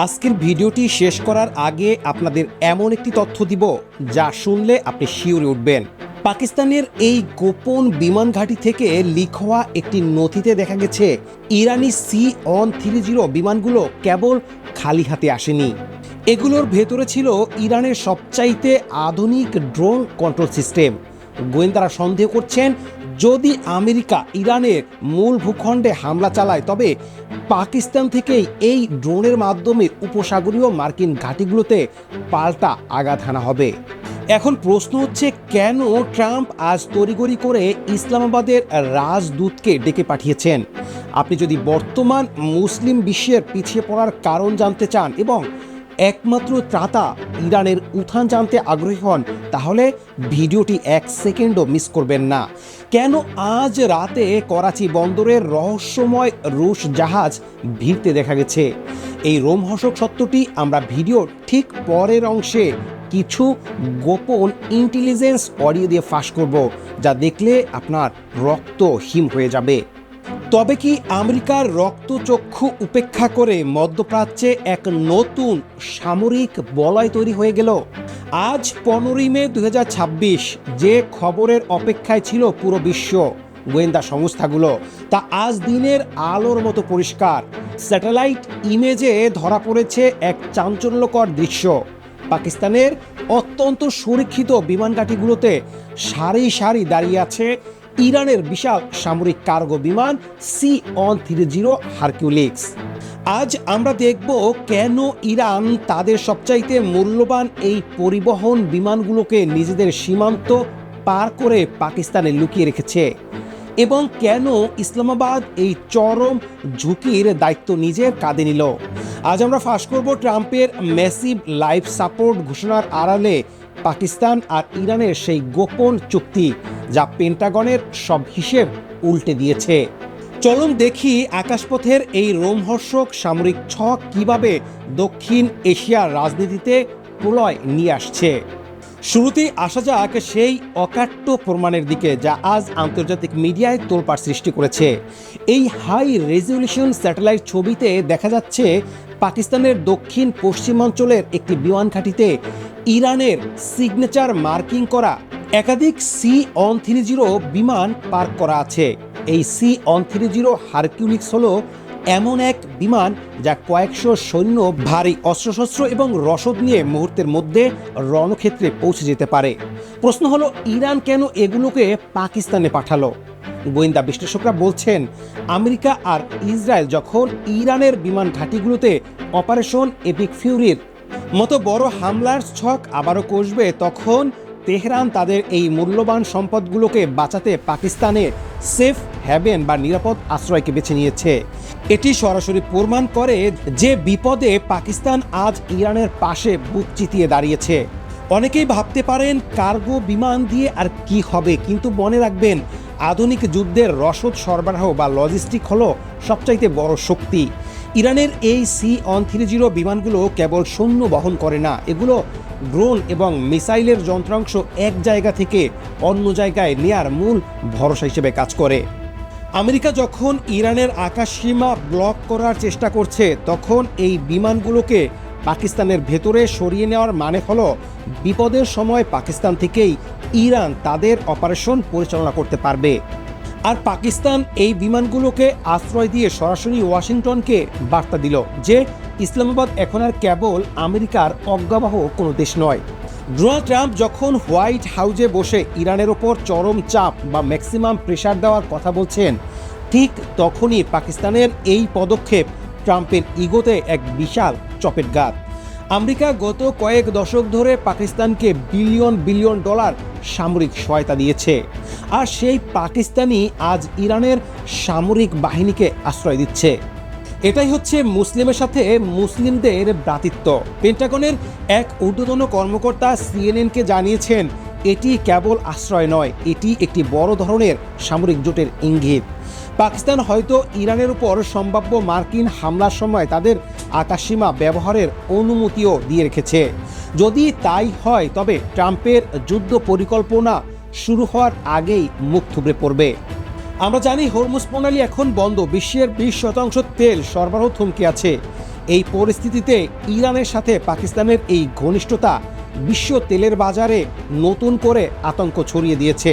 আজকের ভিডিওটি শেষ করার আগে আপনাদের এমন একটি তথ্য দিব যা শুনলে আপনি শিউরে উঠবেন। পাকিস্তানের এই গোপন বিমান ঘাঁটি থেকে লিক হওয়া একটি নথিতে দেখা গেছে ইরানি C-130 বিমানগুলো কেবল খালি হাতে আসেনি। এগুলোর ভেতরে ছিল ইরানের সবচাইতে আধুনিক ড্রোন কন্ট্রোল সিস্টেম। গোয়েন্দারা সন্দেহ করছেন যদি আমেরিকা ইরানের মূল ভূখণ্ডে হামলা চালায় তবে পাকিস্তান থেকেই এই ড্রোনের মাধ্যমে উপসাগরীয় মার্কিন ঘাঁটিগুলোতে পাল্টা আঘাত হানা হবে। এখন প্রশ্ন হচ্ছে, কেন ট্রাম্প আজ তড়িঘড়ি করে ইসলামাবাদের রাজদূতকে ডেকে পাঠিয়েছেন? আপনি যদি বর্তমান মুসলিম বিশ্বের পিছিয়ে পড়ার কারণ জানতে চান এবং একমাত্র ত্রাতা ইরানের উত্থান জানতে আগ্রহী হন, তাহলে ভিডিওটি 1 সেকেন্ডও মিস করবেন না। কেন আজ রাতে করাচি বন্দরের রহস্যময় রুশ জাহাজ ভিড়তে দেখা গেছে? এই রোমহর্ষক সত্যটি আমরা ভিডিওর ঠিক পরের অংশে কিছু গোপন ইন্টেলিজেন্স অডিও দিয়ে ফাঁস করব, যা দেখলে আপনার রক্ত হিম হয়ে যাবে। তবে কি আমেরিকার রক্তচক্ষু উপেক্ষা করে মধ্যপ্রাচ্যে এক নতুন সামরিক বলয় তৈরি হয়ে গেল? আজ 15 মে 2026, যে খবরের অপেক্ষায় ছিল পুরো বিশ্ব, গোয়েন্দা সংস্থাগুলো, তা আজ দিনের আলোর মতো পরিষ্কার। স্যাটেলাইট ইমেজে ধরা পড়েছে এক চাঞ্চল্যকর দৃশ্য। পাকিস্তানের অত্যন্ত সুরক্ষিত বিমান ঘাঁটিগুলোতে সারি সারি দাঁড়িয়ে আছে ইরানের বিশাল সামরিক কার্গো বিমান C-130 হারকিউলিস। আজ আমরা দেখব কেন ইরান তাদের সবচাইতে মূল্যবান এই পরিবহন বিমানগুলোকে নিজেদের সীমান্ত পার করে পাকিস্তানে লুকিয়ে রেখেছে এবং কেন ইসলামাবাদ এই চরম ঝুঁকির দায়িত্ব নিজের কাঁধে নিল। আজ আমরা ফাঁস করব ট্রাম্পের ম্যাসিভ লাইফ সাপোর্ট ঘোষণার আড়ালে পাকিস্তান আর ইরানের সেই গোপন চুক্তি, যা পেন্টাগনের সব হিসেব উল্টে দিয়েছে। চলুন দেখি আকাশপথের এই রোমহর্ষক সামরিক ছক কিভাবে দক্ষিণ এশিয়ার রাজনীতিতে প্রলয় নিয়ে আসছে। শুরুতেই আসা যাক সেই অকাট্য প্রমাণের দিকে, যা আজ আন্তর্জাতিক মিডিয়ায় তোলপাড় সৃষ্টি করেছে। এই হাই রেজলিউশন স্যাটেলাইট ছবিতে দেখা যাচ্ছে পাকিস্তানের দক্ষিণ পশ্চিমাঞ্চলের একটি বিমান ঘাঁটিতে ইরানের সিগনেচার মার্কিং করা একাধিক C-130 বিমান পার্ক করা আছে। এই C-130 হারকিউলিস হলো এমন এক বিমান যা কয়েকশো সৈন্য, ভারী অস্ত্রশস্ত্র এবং রসদ নিয়ে মুহূর্তের মধ্যে রণক্ষেত্রে পৌঁছে যেতে পারে। প্রশ্ন হলো, ইরান কেন এগুলোকে পাকিস্তানে পাঠালো? গোয়েন্দা বিশ্লেষকরা বলছেন, আমেরিকা আর ইসরায়েল যখন ইরানের বিমান ঘাঁটিগুলোতে অপারেশন এপিক ফিউরির মতো বড় হামলার ছক আবারও কষবে, তখন তেহরান তাদের এই মূল্যবান সম্পদগুলোকে বাঁচাতে পাকিস্তানে সেফ হ্যাভেন বা নিরাপদ আশ্রয়কে বেছে নিয়েছে। এটি সরাসরি প্রমাণ করে যে বিপদে পাকিস্তান আজ ইরানের পাশে বুক চিতিয়ে দাঁড়িয়েছে। অনেকেই ভাবতে পারেন কার্গো বিমান দিয়ে আর কি হবে, কিন্তু মনে রাখবেন আধুনিক যুদ্ধের রসদ সরবরাহ বা লজিস্টিক হলো সবচাইতে বড় শক্তি। ইরানের এই C-130 বিমানগুলো কেবল সৈন্য বহন করে না, এগুলো ড্রোন এবং মিসাইলের যন্ত্রাংশ এক জায়গা থেকে অন্য জায়গায় নেয়ার মূল ভরসা হিসেবে কাজ করে। আমেরিকা যখন ইরানের আকাশসীমা ব্লক করার চেষ্টা করছে, তখন এই বিমানগুলোকে পাকিস্তানের ভেতরে সরিয়ে নেওয়ার মানে হলো বিপদের সময় পাকিস্তান থেকেই ইরান তাদের অপারেশন পরিচালনা করতে পারবে। আর পাকিস্তান এই বিমানগুলোকে আশ্রয় দিয়ে সরাসরি ওয়াশিংটনকে বার্তা দিল যে ইসলামাবাদ এখন আর কেবল আমেরিকার অজ্ঞাবহ কোনো দেশ নয়। ডোনাল্ড ট্রাম্প যখন হোয়াইট হাউসে বসে ইরানের ওপর চরম চাপ বা ম্যাক্সিমাম প্রেশার দেওয়ার কথা বলছেন, ঠিক তখনই পাকিস্তানের এই পদক্ষেপ ট্রাম্পের ইগোতে এক বিশাল চপেটঘাত। আমেরিকা গত কয়েক দশক ধরে পাকিস্তানকে বিলিয়ন বিলিয়ন ডলার সামরিক সহায়তা দিয়েছে, আর সেই পাকিস্তানই আজ ইরানের সামরিক বাহিনীকে আশ্রয় দিচ্ছে। এটাই হচ্ছে মুসলিমের সাথে মুসলিমদের ভ্রাতৃত্ব। পেন্টাগনের এক ঊর্ধ্বতন কর্মকর্তা CNN-কে জানিয়েছেন, এটি কেবল আশ্রয় নয়, এটি একটি বড় ধরনের সামরিক জোটের ইঙ্গিত। পাকিস্তান হয়তো ইরানের উপর সম্ভাব্য মার্কিন হামলার সময় তাদের আকাশসীমা ব্যবহারের অনুমতিও দিয়ে রেখেছে। যদি তাই হয়, তবে ট্রাম্পের যুদ্ধ পরিকল্পনা শুরু হওয়ার আগেই মুখ থুবড়ে পড়বে। আমরা জানি হরমুজ প্রণালী এখন বন্ধ, বিশ্বের 20% তেল সরবরাহ থমকে আছে। এই পরিস্থিতিতে ইরানের সাথে পাকিস্তানের এই ঘনিষ্ঠতা বিশ্ব তেলের বাজারে নতুন করে আতঙ্ক ছড়িয়ে দিয়েছে।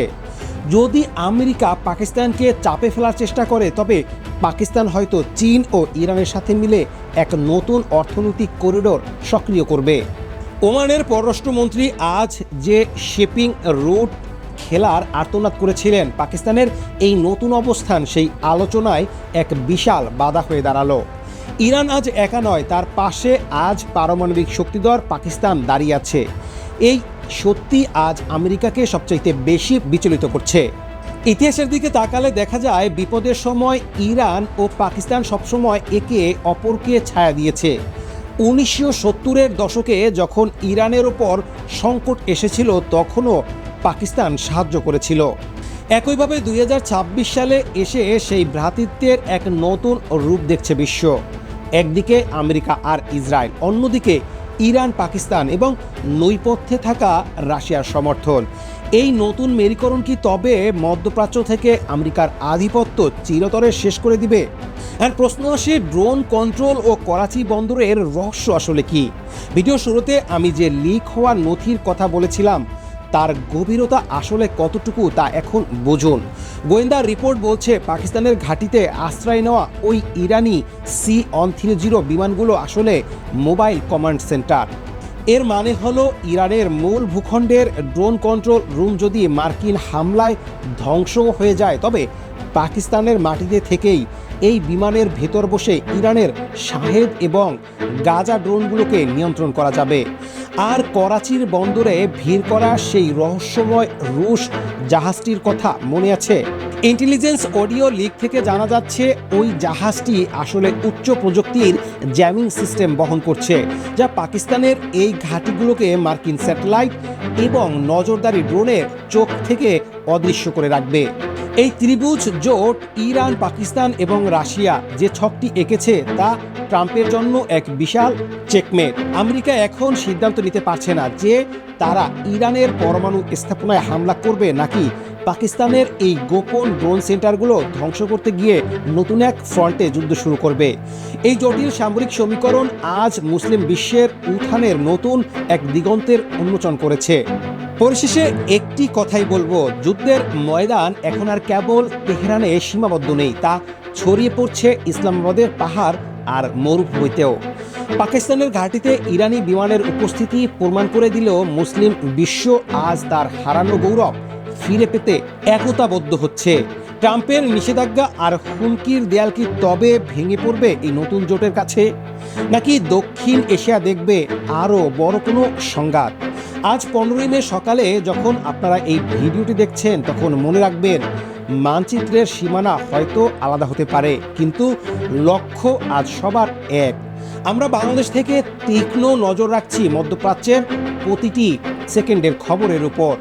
যদি আমেরিকা পাকিস্তানকে চাপে ফেলার চেষ্টা করে, তবে পাকিস্তান হয়তো চীন ও ইরানের সাথে মিলে এক নতুন অর্থনৈতিক করিডোর সক্রিয় করবে। ওমানের পররাষ্ট্রমন্ত্রী আজ যে শিপিং রুট খেলার আর্তনাদ করেছিলেন, পাকিস্তানের এই নতুন অবস্থান সেই আলোচনায় এক বিশাল বাধা হয়ে দাঁড়ালো। ইরান আজ একা নয়, তার পাশে আজ পারমাণবিক শক্তিধর পাকিস্তান দাঁড়িয়ে আছে। এই সত্যি আজ আমেরিকাকে সবচাইতে বেশি বিচলিত করছে। ইতিহাসের দিকে তাকালে দেখা যায় বিপদের সময় ইরান ও পাকিস্তান সবসময় একে অপরকে ছায়া দিয়েছে। 1970-এর দশকে যখন ইরানের ওপর সংকট এসেছিল, তখনও পাকিস্তান সাহায্য করেছিল। একইভাবে 2026 সালে এসে সেই ভ্রাতৃত্বের এক নতুন রূপ দেখছে বিশ্ব। একদিকে আমেরিকা আর ইসরায়েল, অন্যদিকে ইরান, পাকিস্তান এবং নৈপথ্যে থাকা রাশিয়ার সমর্থন। এই নতুন মেরুকরণ কি তবে মধ্যপ্রাচ্য থেকে আমেরিকার আধিপত্য চিরতরে শেষ করে দিবে? আর প্রশ্ন আসে, ড্রোন কন্ট্রোল ও করাচি বন্দরের রহস্য আসলে কি? ভিডিও শুরুতে আমি যে লিক হওয়া নথির কথা বলেছিলাম, তার গভীরতা আসলে কতটুকু তা এখন বুঝুন। গোয়েন্দা রিপোর্ট বলছে, পাকিস্তানের ঘাঁটিতে আশ্রয় নেওয়া ওই ইরানি C-130 বিমানগুলো আসলে মোবাইল কমান্ড সেন্টার। এর মানে হলো ইরানের মূল ভূখণ্ডের ড্রোন কন্ট্রোল রুম যদি মার্কিন হামলায় ধ্বংস হয়ে যায়, তবে পাকিস্তানের মাটিতে থেকেই এই বিমানের ভেতর বসে ইরানের শাহেদ এবং গাজা ড্রোনগুলোকে নিয়ন্ত্রণ করা যাবে। আর করাচির বন্দরে ভিড় করা সেই রহস্যময় রুশ জাহাজটির কথা মনে আছে? ইন্টেলিজেন্স অডিও লিক থেকে জানা যাচ্ছে ওই জাহাজটি আসলে উচ্চ প্রযুক্তির জ্যামিং সিস্টেম বহন করছে, যা পাকিস্তানের এই ঘাঁটিগুলোকে মার্কিন স্যাটেলাইট এবং নজরদারি ড্রোনের চোখ থেকে অদৃশ্য করে রাখবে। এই ত্রিভুজ জোট ইরান, পাকিস্তান এবং রাশিয়া যে ছকটি এঁকেছে, তা ট্রাম্পের জন্য এক বিশাল চেকমেট। আমেরিকা এখন সিদ্ধান্ত নিতে পারছে না যে তারা ইরানের পরমাণু স্থাপনায় হামলা করবে নাকি পাকিস্তানের এই গোপন ড্রোন সেন্টারগুলো ধ্বংস করতে গিয়ে নতুন এক ফ্রন্টে যুদ্ধ শুরু করবে। এই জটিল সামরিক সমীকরণ আজ মুসলিম বিশ্বের উত্থানের নতুন এক দিগন্তের উন্মোচন করেছে। পরিশেষে একটি কথাই বলবো, যুদ্ধের ময়দান এখন আর কেবল তেহরানে সীমাবদ্ধ নেই, তা ছড়িয়ে পড়ছে ইসলামাবাদের পাহাড় আর মরুভূমিতেও। পাকিস্তানের ঘাঁটিতে ইরানি বিমানের উপস্থিতি প্রমাণ করে দিলেও মুসলিম বিশ্ব আজ তার হারানো গৌরব ফিরে পেতে একতাবদ্ধ হচ্ছে। ট্রাম্পের নিষেধাজ্ঞা আর হুমকির দেয়াল কি তবে ভেঙে পড়বে এই নতুন জোটের কাছে, নাকি দক্ষিণ এশিয়া দেখবে আরও বড় কোনো সংঘাত? আজ 15 মে সকালে যখন আপনারা এই ভিডিওটি দেখছেন, তখন মনে রাখবেন, মানচিত্রের সীমানা হয়তো আলাদা হতে পারে, কিন্তু লক্ষ্য আজ সবার এক। আমরা বাংলাদেশ থেকে তীক্ষ্ণ নজর রাখছি মধ্যপ্রাচ্যের প্রতিটি সেকেন্ডের খবরের উপর।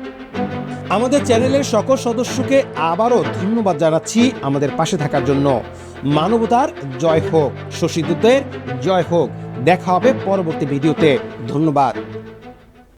আমাদের চ্যানেলের সকল সদস্যকে আবারও ধন্যবাদ জানাচ্ছি আমাদের পাশে থাকার জন্য। মানবতার জয় হোক, শশী দুতের জয় হোক। দেখা হবে পরবর্তী ভিডিওতে। ধন্যবাদ।